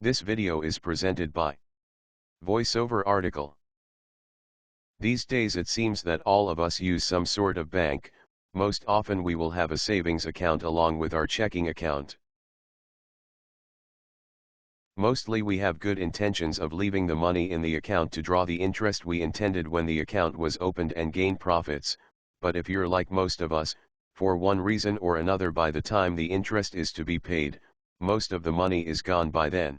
This video is presented by VoiceOver Article. These days it seems that all of us use some sort of bank. Most often we will have a savings account along with our checking account. Mostly we have good intentions of leaving the money in the account to draw the interest we intended when the account was opened and gain profits, but if you're like most of us, for one reason or another by the time the interest is to be paid, most of the money is gone by then.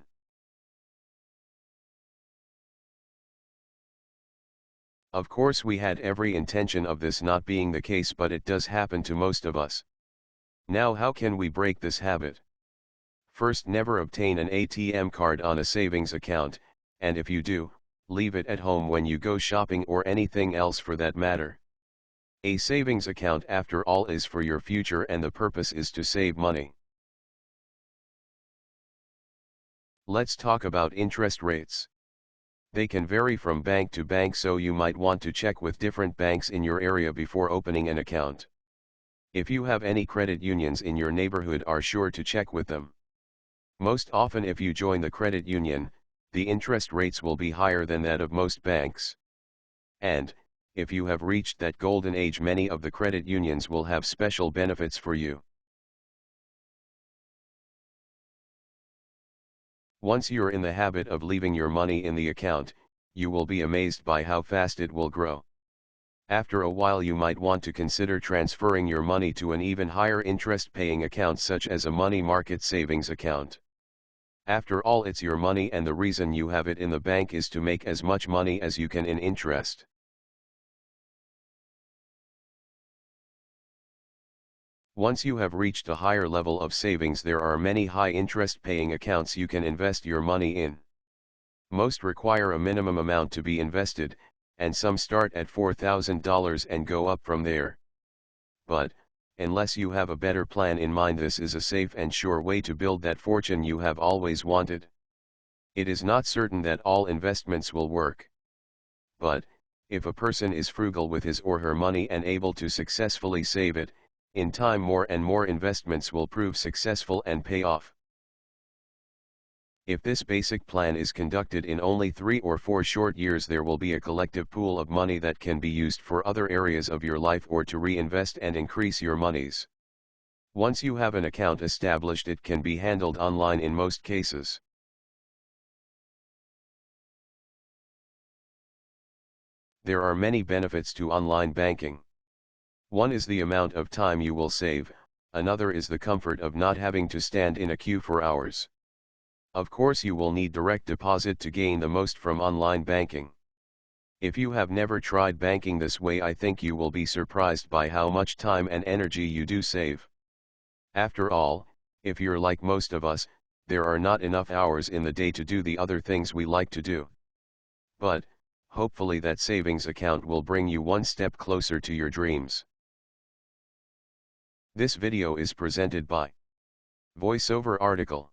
Of course we had every intention of this not being the case, but it does happen to most of us. Now how can we break this habit? First, never obtain an ATM card on a savings account, and if you do, leave it at home when you go shopping or anything else for that matter. A savings account after all is for your future and the purpose is to save money. Let's talk about interest rates. They can vary from bank to bank, so you might want to check with different banks in your area before opening an account. If you have any credit unions in your neighborhood, are sure to check with them. Most often if you join the credit union, the interest rates will be higher than that of most banks. And, if you have reached that golden age, many of the credit unions will have special benefits for you. Once you're in the habit of leaving your money in the account, you will be amazed by how fast it will grow. After a while you might want to consider transferring your money to an even higher interest-paying account such as a money market savings account. After all, it's your money, and the reason you have it in the bank is to make as much money as you can in interest. Once you have reached a higher level of savings, there are many high interest paying accounts you can invest your money in. Most require a minimum amount to be invested, and some start at $4,000 and go up from there. But, unless you have a better plan in mind, this is a safe and sure way to build that fortune you have always wanted. It is not certain that all investments will work. But, if a person is frugal with his or her money and able to successfully save it, in time more and more investments will prove successful and pay off. If this basic plan is conducted in only 3 or 4 short years, there will be a collective pool of money that can be used for other areas of your life or to reinvest and increase your monies. Once you have an account established, it can be handled online in most cases. There are many benefits to online banking. One is the amount of time you will save, another is the comfort of not having to stand in a queue for hours. Of course you will need direct deposit to gain the most from online banking. If you have never tried banking this way, I think you will be surprised by how much time and energy you do save. After all, if you're like most of us, there are not enough hours in the day to do the other things we like to do. But, hopefully that savings account will bring you one step closer to your dreams. This video is presented by VoiceOver Article.